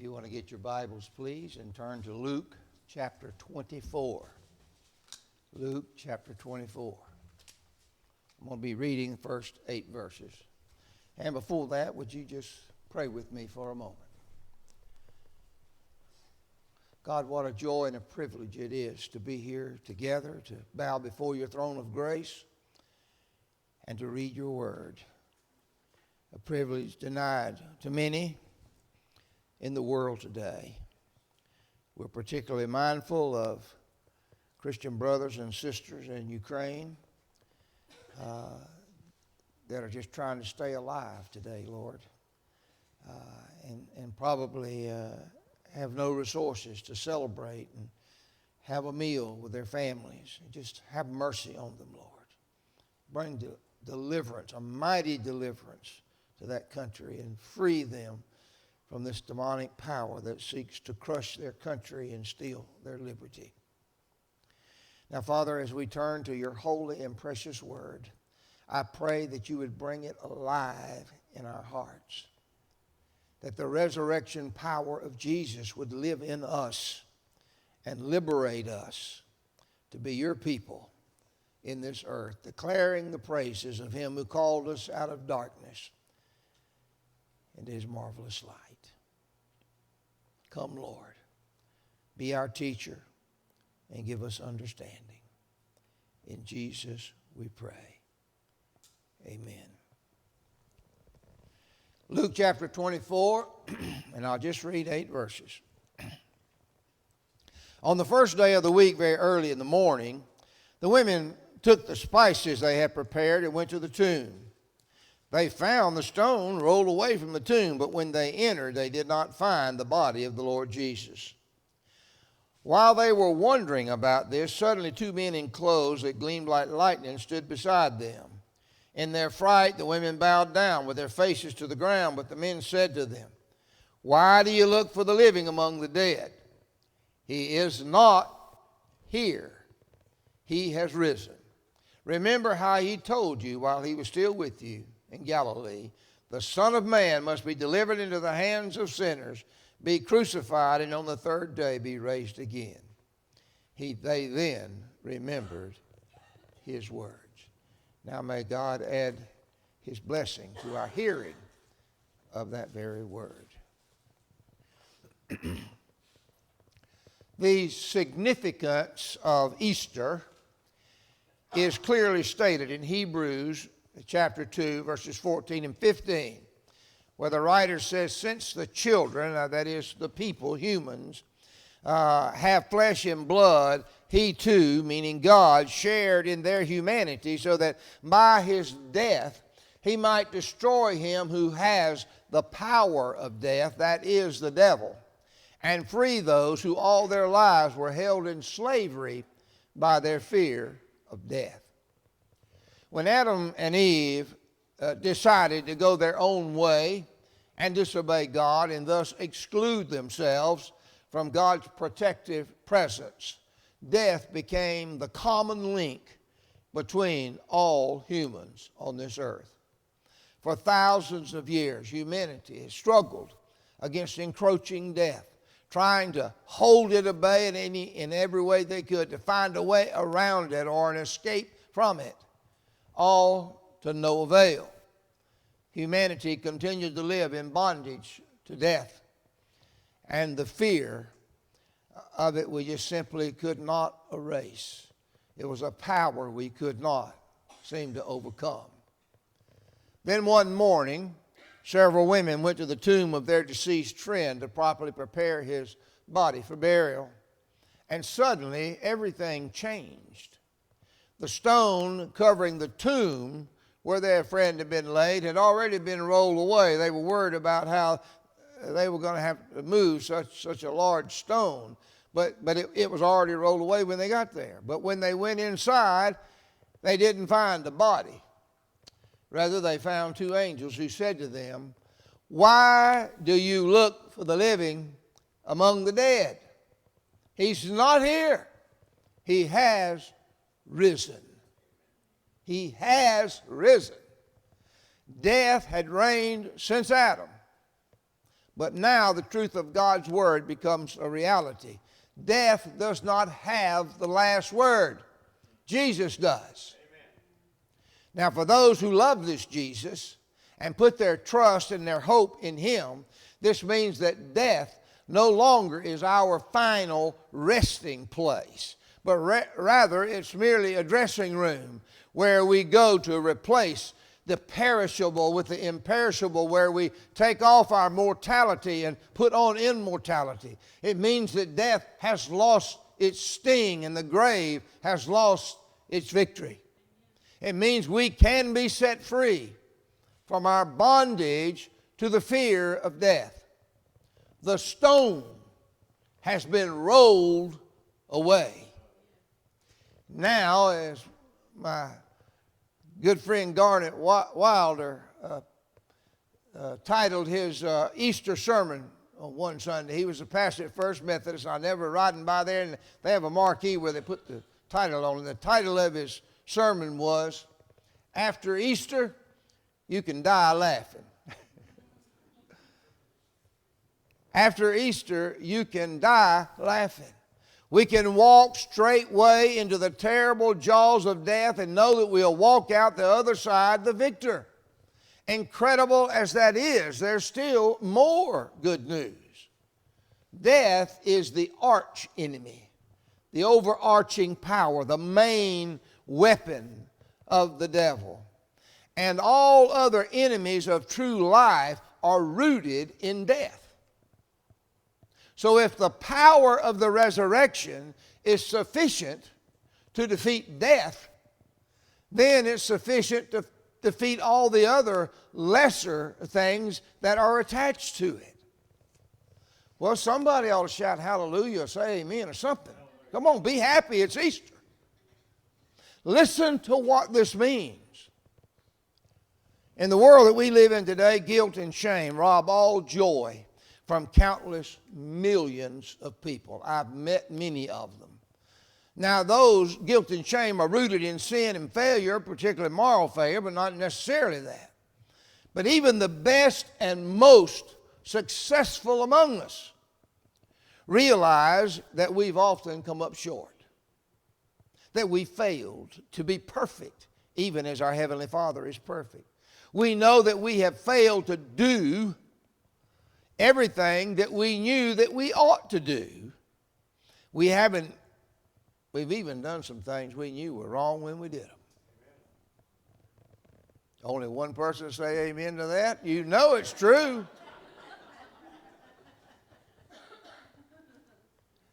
If you want to get your Bibles, please, and turn to Luke chapter 24. Luke chapter 24. I'm going to be reading the first 8 verses. And before that, would you just pray with me for a moment? God, what a joy and a privilege it is to be here together, to bow before your throne of grace, and to read your word. A privilege denied to many in the world today. We're particularly mindful of Christian brothers and sisters in Ukraine that are just trying to stay alive today, Lord, and probably have no resources to celebrate and have a meal with their families. Just have mercy on them, Lord. Bring deliverance, a mighty deliverance to that country, and free them from this demonic power that seeks to crush their country and steal their liberty. Now, Father, as we turn to your holy and precious word, I pray that you would bring it alive in our hearts, that the resurrection power of Jesus would live in us and liberate us to be your people in this earth, declaring the praises of him who called us out of darkness into his marvelous light. Come, Lord, be our teacher and give us understanding. In Jesus we pray. Amen. Luke chapter 24, and I'll just read 8 verses. On the first day of the week, very early in the morning, the women took the spices they had prepared and went to the tomb. They found the stone rolled away from the tomb, but when they entered, they did not find the body of the Lord Jesus. While they were wondering about this, suddenly 2 men in clothes that gleamed like lightning stood beside them. In their fright, the women bowed down with their faces to the ground, but the men said to them, "Why do you look for the living among the dead? He is not here. He has risen. Remember how he told you while he was still with you in Galilee, the Son of Man must be delivered into the hands of sinners, be crucified, and on the 3rd day be raised again." They then remembered his words. Now may God add his blessing to our hearing of that very word. The significance of Easter is clearly stated in Hebrews chapter 2, verses 14 and 15, where the writer says, "Since the children," that is the people, humans, "have flesh and blood, he too," meaning God, "shared in their humanity, so that by his death he might destroy him who has the power of death, that is the devil, and free those who all their lives were held in slavery by their fear of death." When Adam and Eve decided to go their own way and disobey God and thus exclude themselves from God's protective presence, death became the common link between all humans on this earth. For thousands of years, humanity has struggled against encroaching death, trying to hold it at bay in every way they could, to find a way around it or an escape from it, all to no avail. Humanity continued to live in bondage to death, and the fear of it we just simply could not erase. It was a power we could not seem to overcome. Then one morning, several women went to the tomb of their deceased friend to properly prepare his body for burial. And suddenly, everything changed. The stone covering the tomb where their friend had been laid had already been rolled away. They were worried about how they were going to have to move such a large stone. But it was already rolled away when they got there. But when they went inside, they didn't find the body. Rather, they found 2 angels who said to them, "Why do you look for the living among the dead? He's not here. He has risen." He has risen. Death had reigned since Adam, But now the truth of God's word becomes a reality. Death does not have the last word. Jesus does. Amen. Now, for those who love this Jesus and put their trust and their hope in him, this means that death no longer is our final resting place, but rather it's merely a dressing room where we go to replace the perishable with the imperishable, where we take off our mortality and put on immortality. It means that death has lost its sting and the grave has lost its victory. It means we can be set free from our bondage to the fear of death. The stone has been rolled away. Now, as my good friend Garnet Wilder titled his Easter sermon on one Sunday. He was a pastor at First Methodist. I never riding by there, and they have a marquee where they put the title on it. The title of his sermon was, "After Easter, you can die laughing." After Easter, you can die laughing. We can walk straightway into the terrible jaws of death and know that we'll walk out the other side the victor. Incredible as that is, there's still more good news. Death is the arch enemy, the overarching power, the main weapon of the devil. And all other enemies of true life are rooted in death. So if the power of the resurrection is sufficient to defeat death, then it's sufficient to defeat all the other lesser things that are attached to it. Well, somebody ought to shout hallelujah or say amen or something. Come on, be happy, it's Easter. Listen to what this means. In the world that we live in today, guilt and shame rob all joy from countless millions of people. I've met many of them. Now, those guilt and shame are rooted in sin and failure, particularly moral failure, but not necessarily that. But even the best and most successful among us realize that we've often come up short, that we failed to be perfect, even as our Heavenly Father is perfect. We know that we have failed to do everything that we knew that we ought to do. We've even done some things we knew were wrong when we did them. Only one person to say amen to that. You know it's true.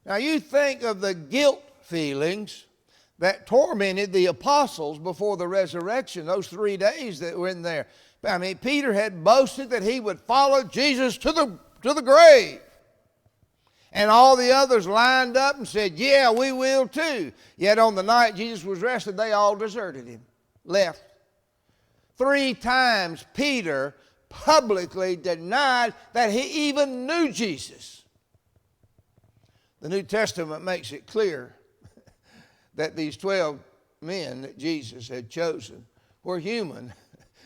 Now you think of the guilt feelings that tormented the apostles before the resurrection, those 3 days that were in there. I mean, Peter had boasted that he would follow Jesus to the grave. And all the others lined up and said, yeah, we will too. Yet on the night Jesus was arrested, they all deserted him, left. 3 times Peter publicly denied that he even knew Jesus. The New Testament makes it clear that these 12 men that Jesus had chosen were human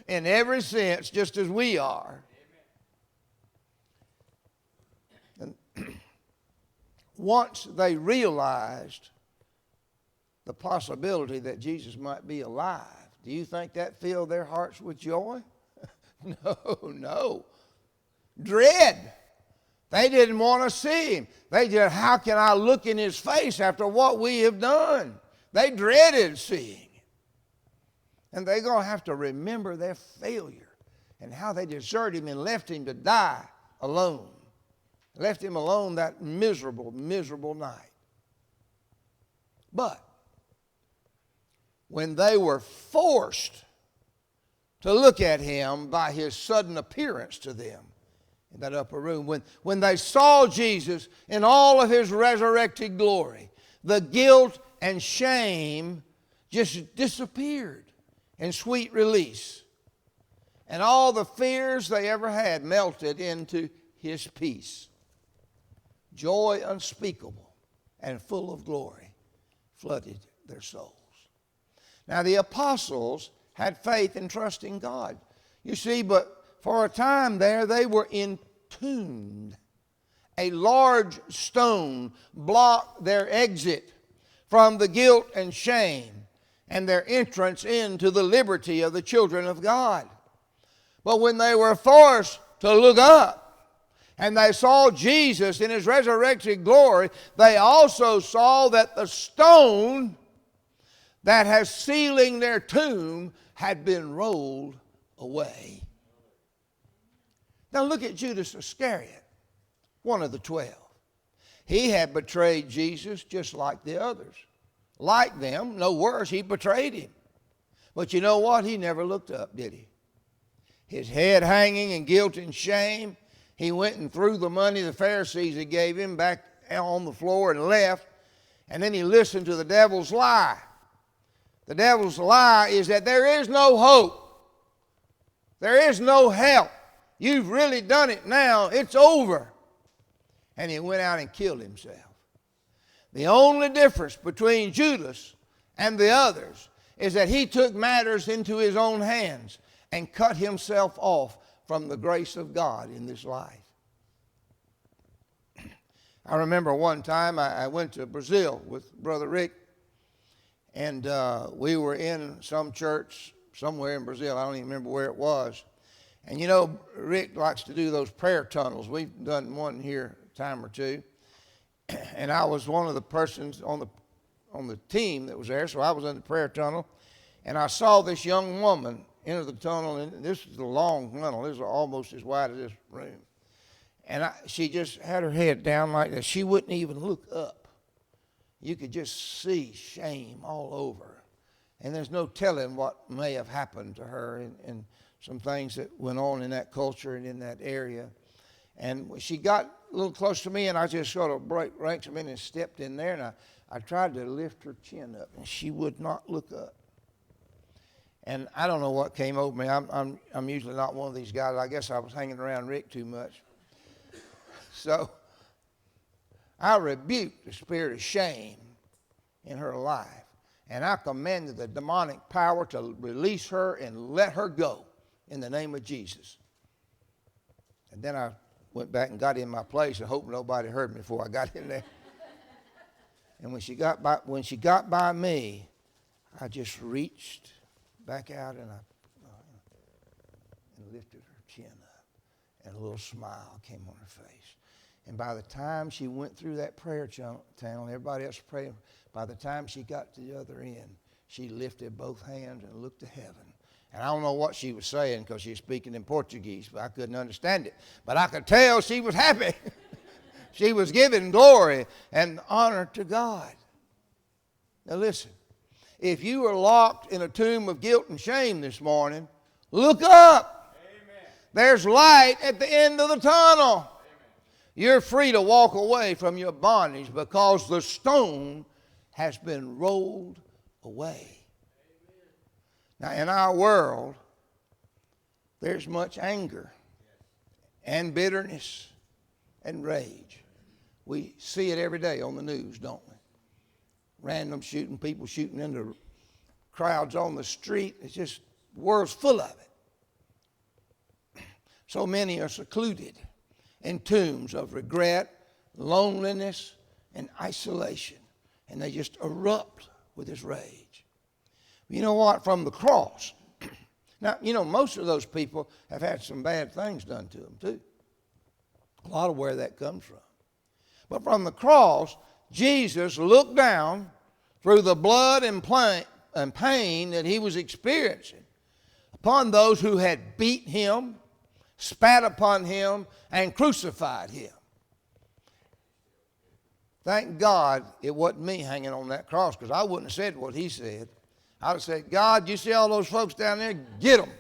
in every sense, just as we are. And once they realized the possibility that Jesus might be alive, do you think that filled their hearts with joy? No. Dread. They didn't want to see him. They just, how can I look in his face after what we have done? They dreaded seeing him. And they're going to have to remember their failure and how they deserted him and left him to die alone. Left him alone that miserable, miserable night. But when they were forced to look at him by his sudden appearance to them in that upper room, when they saw Jesus in all of his resurrected glory, the guilt and shame just disappeared in sweet release. And all the fears they ever had melted into his peace. Joy unspeakable and full of glory flooded their souls. Now the apostles had faith and trust in God. You see, but for a time there they were in entombed. A large stone blocked their exit from the guilt and shame and their entrance into the liberty of the children of God. But when they were forced to look up and they saw Jesus in his resurrected glory, they also saw that the stone that has sealing their tomb had been rolled away. Now look at Judas Iscariot, one of the 12. He had betrayed Jesus just like the others. Like them, no worse, he betrayed him. But you know what? He never looked up, did he? His head hanging in guilt and shame, he went and threw the money the Pharisees had gave him back on the floor and left. And then he listened to the devil's lie. The devil's lie is that there is no hope. There is no help. You've really done it now. It's over. And he went out and killed himself. The only difference between Judas and the others is that he took matters into his own hands and cut himself off from the grace of God in this life. I remember one time I went to Brazil with Brother Rick, and we were in some church somewhere in Brazil. I don't even remember where it was. And you know, Rick likes to do those prayer tunnels. We've done one here a time or two. And I was one of the persons on the team that was there, so I was in the prayer tunnel. And I saw this young woman enter the tunnel, and this is a long tunnel. This is almost as wide as this room. And she just had her head down like that. She wouldn't even look up. You could just see shame all over her. And there's no telling what may have happened to her and some things that went on in that culture and in that area. And she got a little close to me, and I just sort of ranked a minute and stepped in there, and I tried to lift her chin up, and she would not look up. And I don't know what came over me. I'm usually not one of these guys. I guess I was hanging around Rick too much. So I rebuked the spirit of shame in her life, and I commanded the demonic power to release her and let her go in the name of Jesus. And then I went back and got in my place and hoped nobody heard me before I got in there. And when she got by me, I just reached back out and lifted her chin up, and a little smile came on her face. And by the time she went through that prayer channel, everybody else praying, by the time she got to the other end, she lifted both hands and looked to heaven. And I don't know what she was saying because she was speaking in Portuguese, but I couldn't understand it. But I could tell she was happy. She was giving glory and honor to God. Now listen, if you are locked in a tomb of guilt and shame this morning, look up. Amen. There's light at the end of the tunnel. Amen. You're free to walk away from your bondage because the stone has been rolled away. Now, in our world, there's much anger and bitterness and rage. We see it every day on the news, don't we? Random shooting, people shooting into crowds on the street. It's just, the world's full of it. So many are secluded in tombs of regret, loneliness, and isolation. And they just erupt with this rage. You know what? From the cross. Now, you know, most of those people have had some bad things done to them, too. A lot of where that comes from. But from the cross, Jesus looked down through the blood and pain that he was experiencing upon those who had beat him, spat upon him, and crucified him. Thank God it wasn't me hanging on that cross, because I wouldn't have said what he said. I'd have said, God, you see all those folks down there? Get them.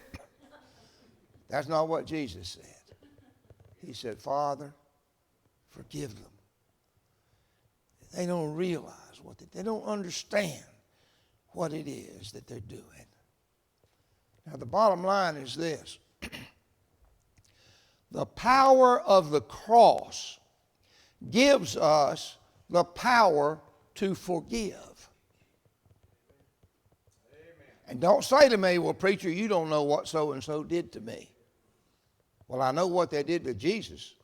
That's not what Jesus said. He said, Father, forgive them. They don't realize they don't understand what it is that they're doing. Now, the bottom line is this. The power of the cross gives us the power to forgive. And don't say to me, well, preacher, you don't know what so-and-so did to me. Well, I know what they did to Jesus.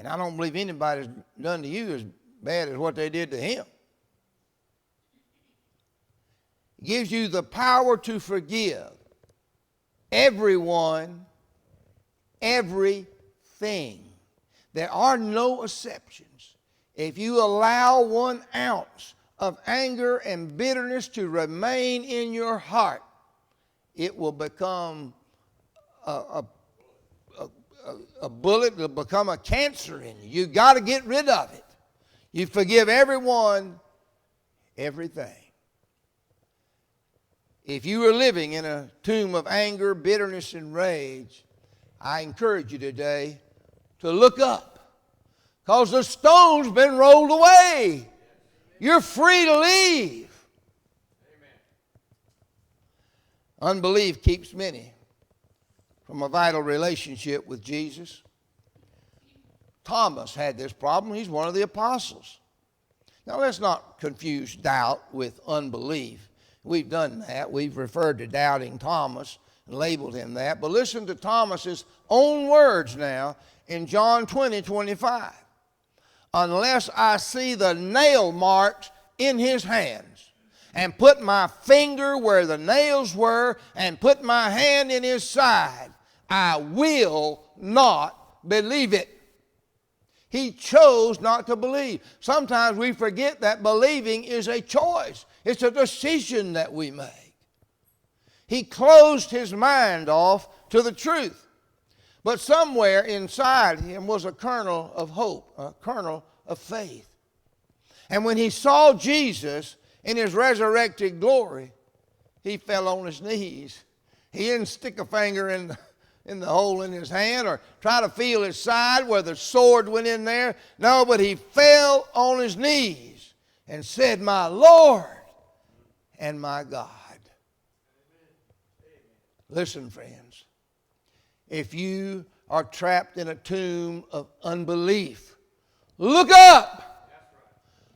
And I don't believe anybody's done to you as bad as what they did to him. It gives you the power to forgive everyone, everything. There are no exceptions. If you allow 1 ounce of anger and bitterness to remain in your heart, it will become a bullet, will become a cancer in you. You've got to get rid of it. You forgive everyone, everything. If you are living in a tomb of anger, bitterness, and rage, I encourage you today to look up, because the stone's been rolled away. You're free to leave. Amen. Unbelief keeps many from a vital relationship with Jesus. Thomas had this problem. He's one of the apostles. Now let's not confuse doubt with unbelief. We've done that. We've referred to doubting Thomas and labeled him that. But listen to Thomas's own words now in John 20:25. Unless I see the nail marks in his hands, and put my finger where the nails were, and put my hand in his side, I will not believe it. He chose not to believe. Sometimes we forget that believing is a choice. It's a decision that we make. He closed his mind off to the truth. But somewhere inside him was a kernel of hope, a kernel of faith. And when he saw Jesus in his resurrected glory, he fell on his knees. He didn't stick a finger in the hole in his hand or try to feel his side where the sword went in there. No, but he fell on his knees and said, "My Lord and my God." Listen, friends. If you are trapped in a tomb of unbelief, look up.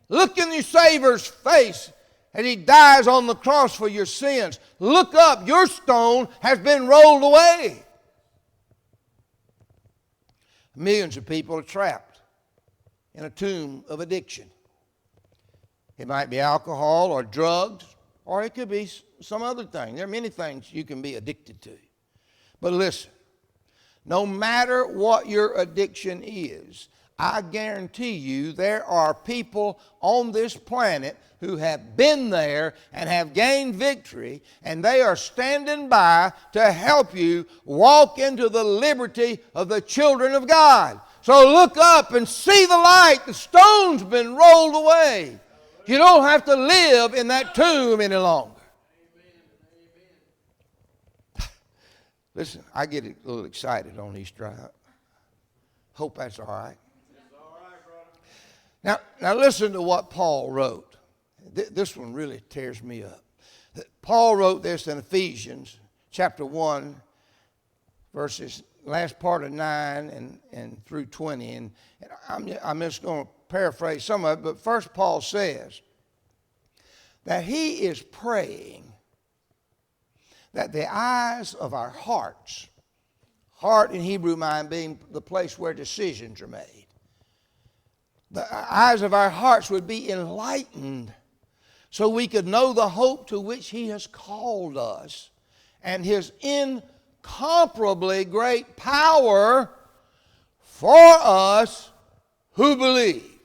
Look in your Savior's face as he dies on the cross for your sins. Look up. Your stone has been rolled away. Millions of people are trapped in a tomb of addiction. It might be alcohol or drugs, or it could be some other thing. There are many things you can be addicted to. But listen, no matter what your addiction is, I guarantee you there are people on this planet who have been there and have gained victory, and they are standing by to help you walk into the liberty of the children of God. So look up and see the light. The stone's been rolled away. You don't have to live in that tomb any longer. Listen, I get a little excited on Easter. I hope that's all right. Now listen to what Paul wrote. This one really tears me up. Paul wrote this in Ephesians chapter 1, verses last part of 9 and through 20. And I'm just going to paraphrase some of it. But first Paul says that he is praying that the eyes of our hearts, heart in Hebrew mind being the place where decisions are made, the eyes of our hearts would be enlightened so we could know the hope to which he has called us and his incomparably great power for us who believe.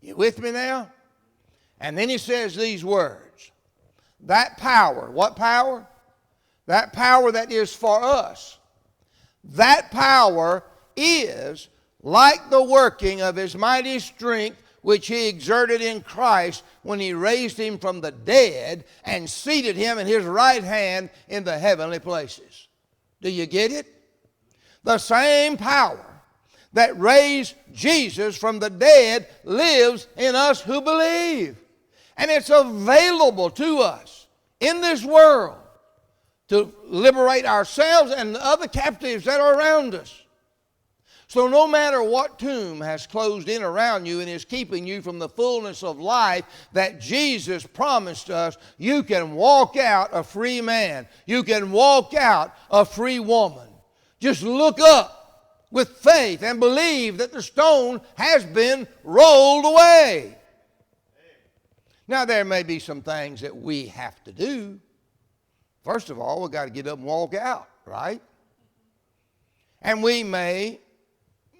You with me now? And then he says these words. That power, what power? That power that is for us. That power is like the working of his mighty strength which he exerted in Christ when he raised him from the dead and seated him in his right hand in the heavenly places. Do you get it? The same power that raised Jesus from the dead lives in us who believe. And it's available to us in this world to liberate ourselves and the other captives that are around us. So no matter what tomb has closed in around you and is keeping you from the fullness of life that Jesus promised us, you can walk out a free man. You can walk out a free woman. Just look up with faith and believe that the stone has been rolled away. Now, there may be some things that we have to do. First of all, we've got to get up and walk out, right? And we may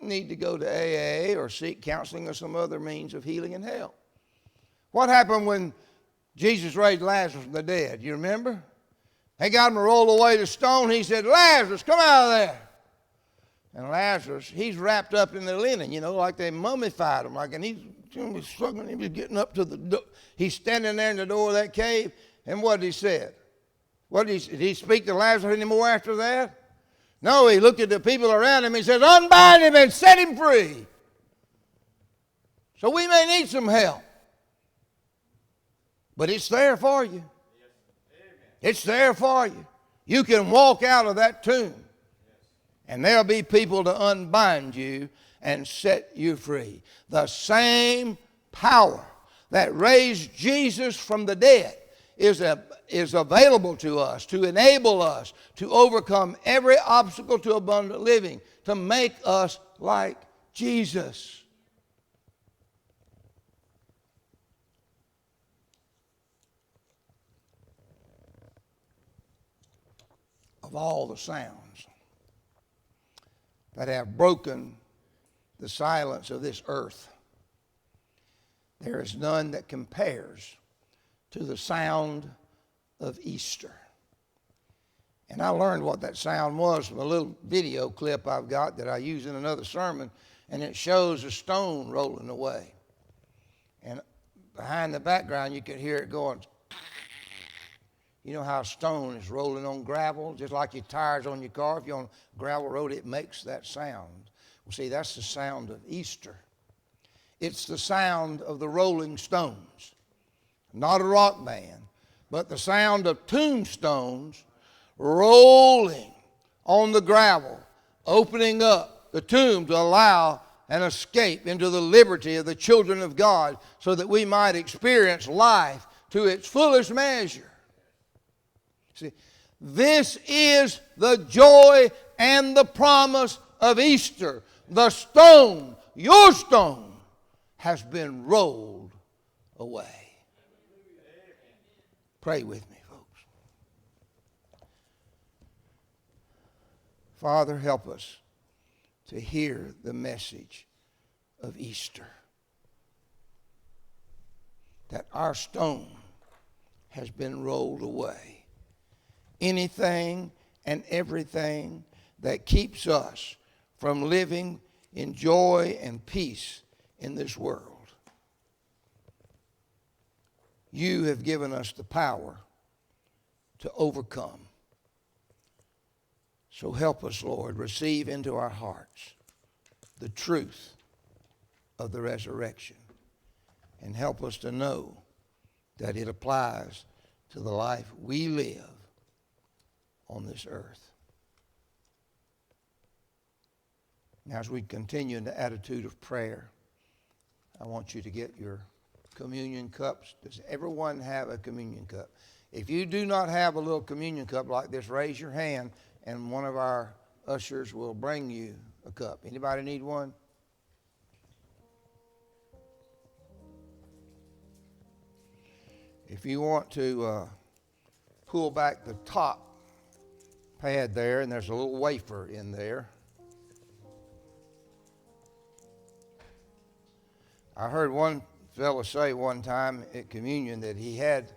need to go to AA or seek counseling or some other means of healing and help. What happened when Jesus raised Lazarus from the dead? You remember? They got him to roll away the stone. He said, Lazarus, come out of there. And Lazarus, he's wrapped up in the linen, like they mummified him. And he's struggling. He was getting up to the door. He's standing there in the door of that cave. And what did he say? Did he speak to Lazarus anymore after that? No, he looked at the people around him. He says, unbind him and set him free. So we may need some help. But it's there for you. It's there for you. You can walk out of that tomb. And there'll be people to unbind you and set you free. The same power that raised Jesus from the dead is available to us to enable us to overcome every obstacle to abundant living, to make us like Jesus. Of all the sounds that have broken the silence of this earth, there is none that compares to the sound of Easter. And I learned what that sound was from a little video clip I've got that I use in another sermon, and it shows a stone rolling away. And behind the background you can hear it going. You know how a stone is rolling on gravel, just like your tires on your car. If you're on a gravel road, it makes that sound. Well, see, that's the sound of Easter. It's the sound of the Rolling Stones. Not a rock band, but the sound of tombstones rolling on the gravel, opening up the tomb to allow an escape into the liberty of the children of God so that we might experience life to its fullest measure. See, this is the joy and the promise of Easter. The stone, your stone, has been rolled away. Pray with me, folks. Father, help us to hear the message of Easter. That our stone has been rolled away. Anything and everything that keeps us from living in joy and peace in this world. You have given us the power to overcome. So help us, Lord, receive into our hearts the truth of the resurrection, and help us to know that it applies to the life we live on this earth. Now, as we continue in the attitude of prayer, I want you to get your communion cups. Does everyone have a communion cup? If you do not have a little communion cup like this, raise your hand and one of our ushers will bring you a cup. Anybody need one? If you want to pull back the top pad there, and there's a little wafer in there. I heard one fellow say one time at communion that he had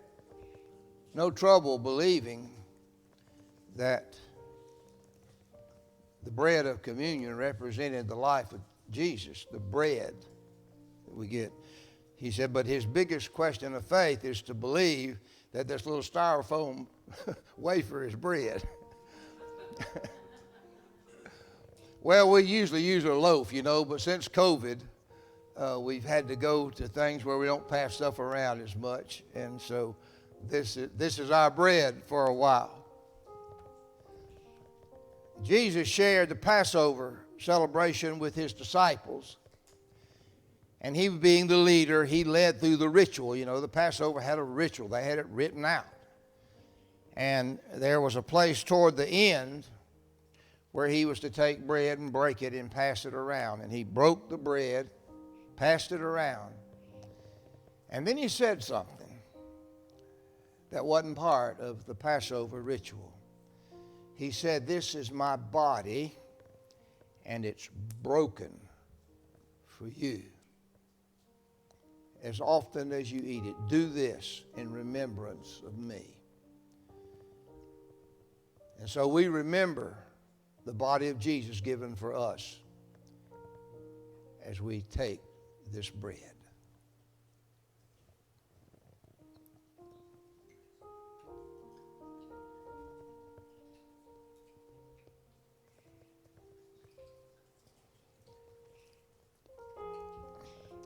no trouble believing that the bread of communion represented the life of Jesus, the bread that we get. He said, but his biggest question of faith is to believe that this little styrofoam wafer is bread. Well, we usually use a loaf, but since COVID, we've had to go to things where we don't pass stuff around as much. And so this is our bread for a while. Jesus shared the Passover celebration with his disciples. And he being the leader, he led through the ritual. The Passover had a ritual. They had it written out. And there was a place toward the end where he was to take bread and break it and pass it around. And he broke the bread, passed it around. And then he said something that wasn't part of the Passover ritual. He said, "This is my body, and it's broken for you. As often as you eat it, do this in remembrance of me." And so we remember the body of Jesus given for us as we take this bread.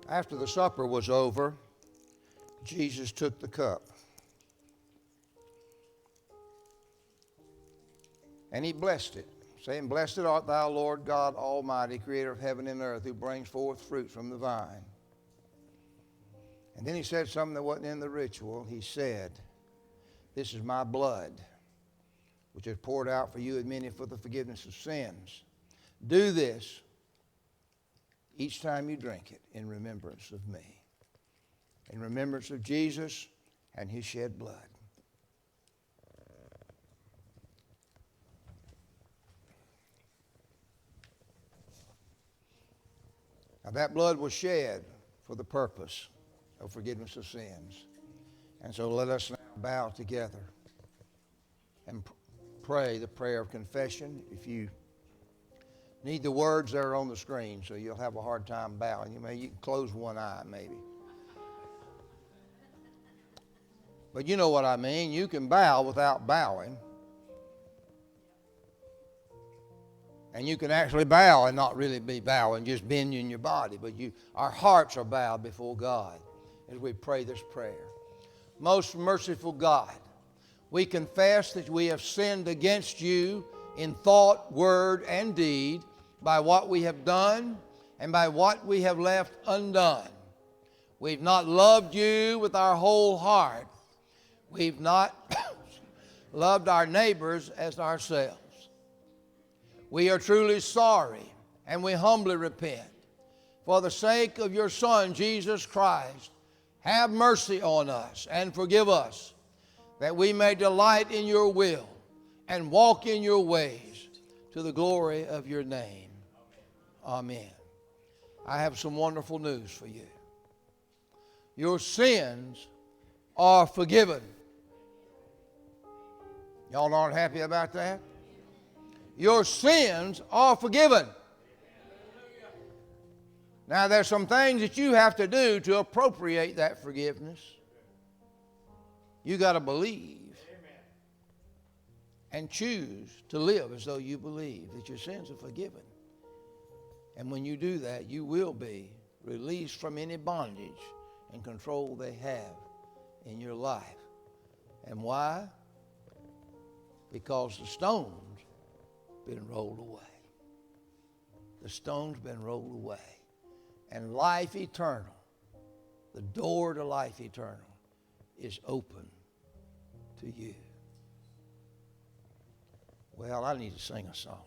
After the supper was over, Jesus took the cup. And he blessed it, saying, "Blessed art thou, Lord God Almighty, creator of heaven and earth, who brings forth fruit from the vine." And then he said something that wasn't in the ritual. He said, "This is my blood, which is poured out for you and many for the forgiveness of sins. Do this each time you drink it in remembrance of me," in remembrance of Jesus and his shed blood. Now that blood was shed for the purpose of forgiveness of sins. And so let us now bow together and pray the prayer of confession. If you need the words, they're on the screen, so you'll have a hard time bowing. You can close one eye maybe. But you know what I mean. You can bow without bowing. And you can actually bow and not really be bowing, just bending your body. But our hearts are bowed before God as we pray this prayer. Most merciful God, we confess that we have sinned against you in thought, word, and deed, by what we have done and by what we have left undone. We've not loved you with our whole heart. We've not loved our neighbors as ourselves. We are truly sorry, and we humbly repent. For the sake of your Son, Jesus Christ, have mercy on us and forgive us, that we may delight in your will and walk in your ways to the glory of your name. Amen. I have some wonderful news for you. Your sins are forgiven. Y'all aren't happy about that? Your sins are forgiven. Now, there's some things that you have to do to appropriate that forgiveness. You got to believe and choose to live as though you believe that your sins are forgiven. And when you do that, you will be released from any bondage and control they have in your life. And why? Because the stone's been rolled away. The stone's been rolled away. And life eternal, the door to life eternal, is open to you. Well, I need to sing a song.